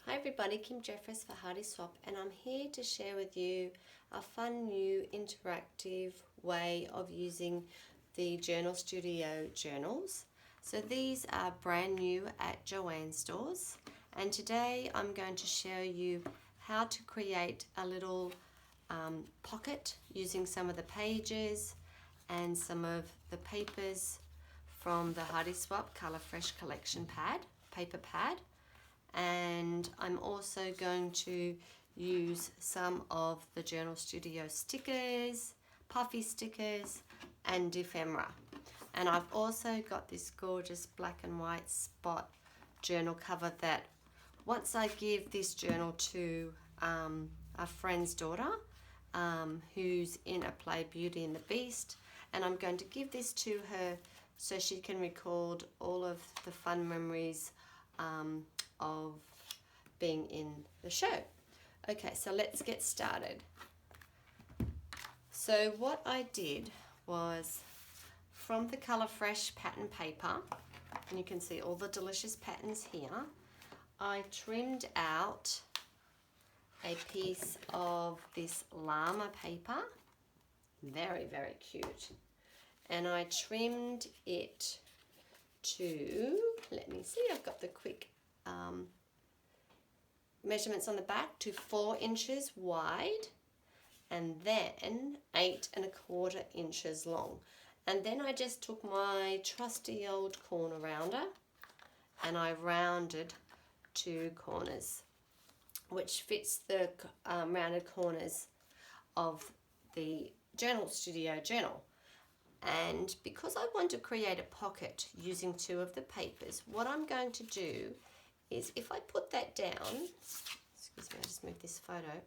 Hi everybody, Kim Jeffries for Hardy Swap, and I'm here to share with you a fun new interactive way of using the Journal Studio journals. So these are brand new at Joanne stores, and today I'm going to show you how to create a little pocket using some of the pages and some of the papers from the Hardy Swap Color Fresh Collection paper pad. And I'm also going to use some of the Journal Studio stickers, puffy stickers and ephemera. And I've also got this gorgeous black and white spot journal cover that once I give this journal to a friend's daughter who's in a play Beauty and the Beast, and I'm going to give this to her so she can record all of the fun memories of being in the show. Okay, so let's get started. So what I did was, from the Color Fresh pattern paper, and you can see all the delicious patterns here, I trimmed out a piece of this llama paper, very cute, and I trimmed it to, let me see, I've got the quick measurements on the back, to 4 inches wide and then 8¼ inches long. And then I just took my trusty old corner rounder and I rounded 2 corners, which fits the rounded corners of the Journal Studio journal. And because I want to create a pocket using 2 of the papers, what I'm going to do is, if I put that down, excuse me, I'll just move this photo,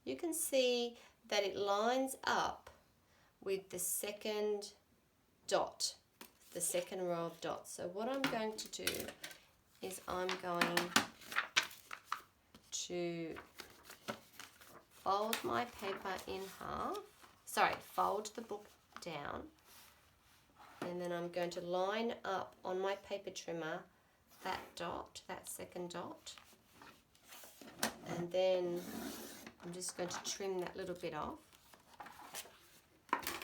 you can see that it lines up with the second dot, the second row of dots. So what I'm going to do is I'm going to fold my paper in half, fold the book down, and then I'm going to line up on my paper trimmer that dot, that second dot, and then I'm just going to trim that little bit off.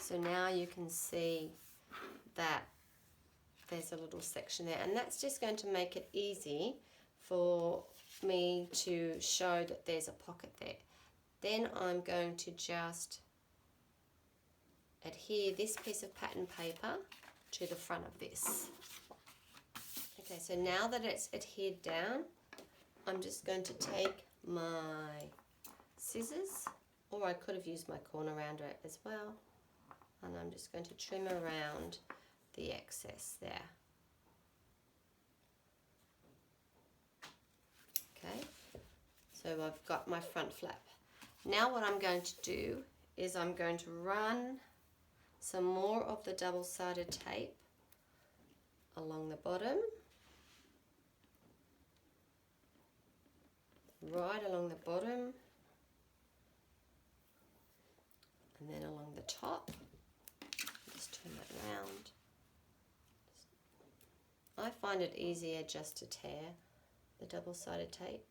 So now you can see that there's a little section there, and that's just going to make it easy for me to show that there's a pocket there. Then I'm going to just adhere this piece of pattern paper to the front of this. Okay, so now that it's adhered down, I'm just going to take my scissors, or I could have used my corner rounder as well, and I'm just going to trim around the excess there. Okay, so I've got my front flap. Now what I'm going to do is I'm going to run some more of the double-sided tape along the bottom, right along the bottom, and then along the top. Just turn that round. I find it easier just to tear the double-sided tape.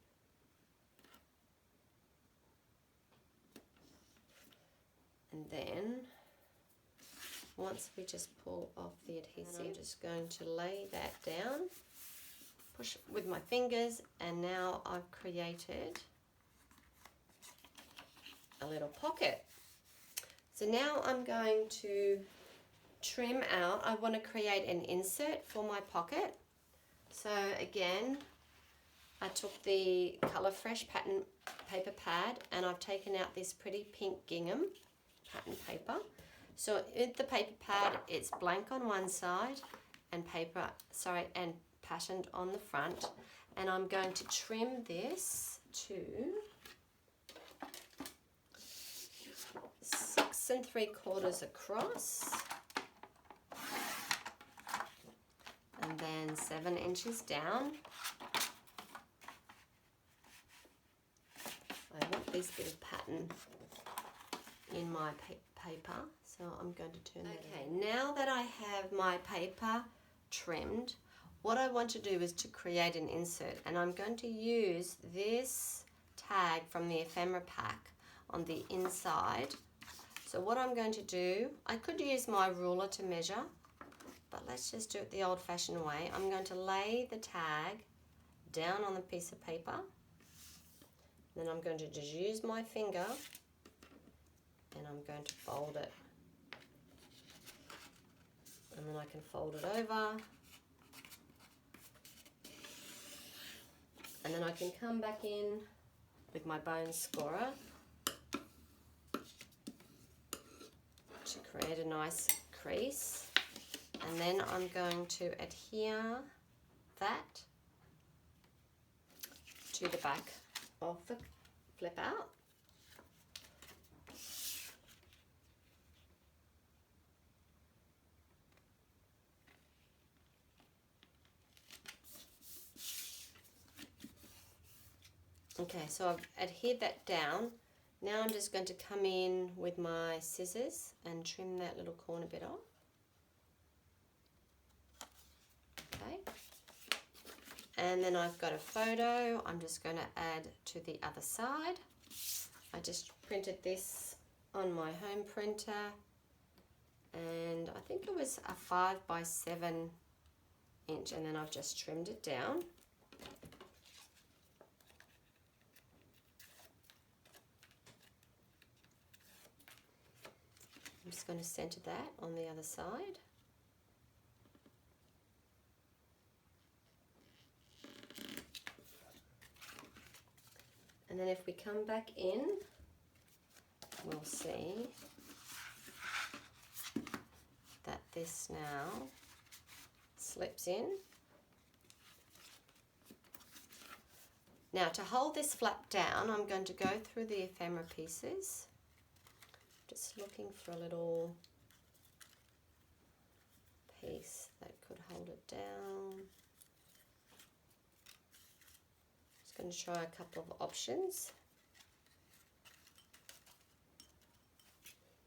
And then once we just pull off the adhesive, I'm just going to lay that down, push with my fingers, and now I've created a little pocket. So now I'm going to trim out. I want to create an insert for my pocket. So again, I took the Color Fresh pattern paper pad, and I've taken out this pretty pink gingham pattern paper. So with the paper pad, it's blank on one side and and patterned on the front, and I'm going to trim this to 6 3/4 across, and then 7 inches down. I want this bit of pattern in my paper, so I'm going to turn that. Okay, now that I have my paper trimmed, what I want to do is to create an insert, and I'm going to use this tag from the ephemera pack on the inside. So what I'm going to do, I could use my ruler to measure, but let's just do it the old-fashioned way. I'm going to lay the tag down on the piece of paper. Then I'm going to just use my finger and I'm going to fold it. And then I can fold it over. And then I can come back in with my bone scorer to create a nice crease. And then I'm going to adhere that to the back of the flip out. Okay, so I've adhered that down. Now I'm just going to come in with my scissors and trim that little corner bit off. Okay. And then I've got a photo I'm just going to add to the other side. I just printed this on my home printer, and I think it was a 5 by 7 inch, and then I've just trimmed it down. I'm just going to center that on the other side. And then if we come back in, we'll see that this now slips in. Now to hold this flap down, I'm going to go through the ephemera pieces. Just looking for a little piece that could hold it down. Just going to try a couple of options.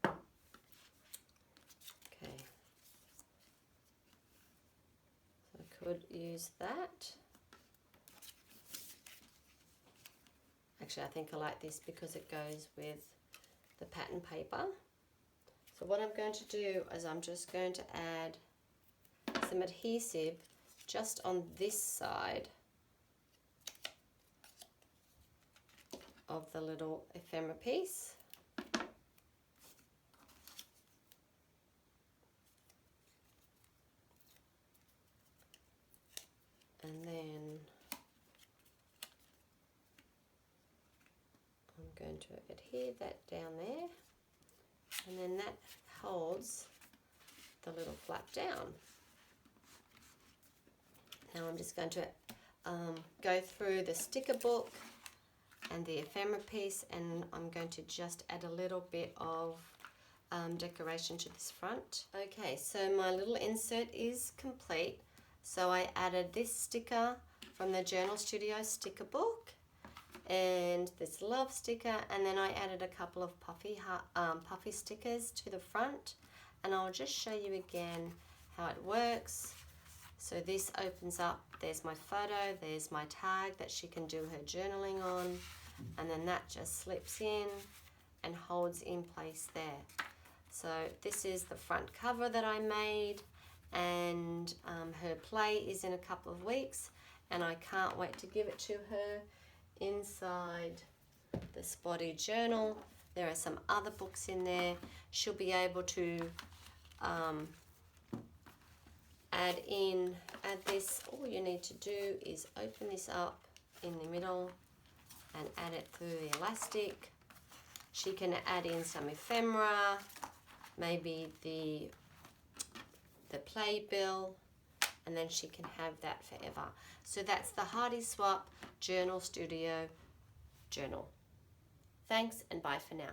Okay. So I could use that. Actually, I think I like this because it goes with the pattern paper. So what I'm going to do is I'm just going to add some adhesive just on this side of the little ephemera piece. And then I'm going to adhere that down there, and then that holds the little flap down. Now I'm just going to go through the sticker book and the ephemera piece, and I'm going to just add a little bit of decoration to this front. Okay, so my little insert is complete. So I added this sticker from the Journal Studio sticker book and this love sticker, and then I added a couple of puffy stickers to the front, and I'll just show you again how it works. So this opens up, there's my photo, there's my tag that she can do her journaling on, and then that just slips in and holds in place there. So this is the front cover that I made, and her play is in a couple of weeks, and I can't wait to give it to her. Inside the Spotty journal, there are some other books in there. She'll be able to add this. All you need to do is open this up in the middle and add it through the elastic. She can add in some ephemera, maybe the playbill, and then she can have that forever. So that's the Hearty Swap Journal Studio journal. Thanks and bye for now.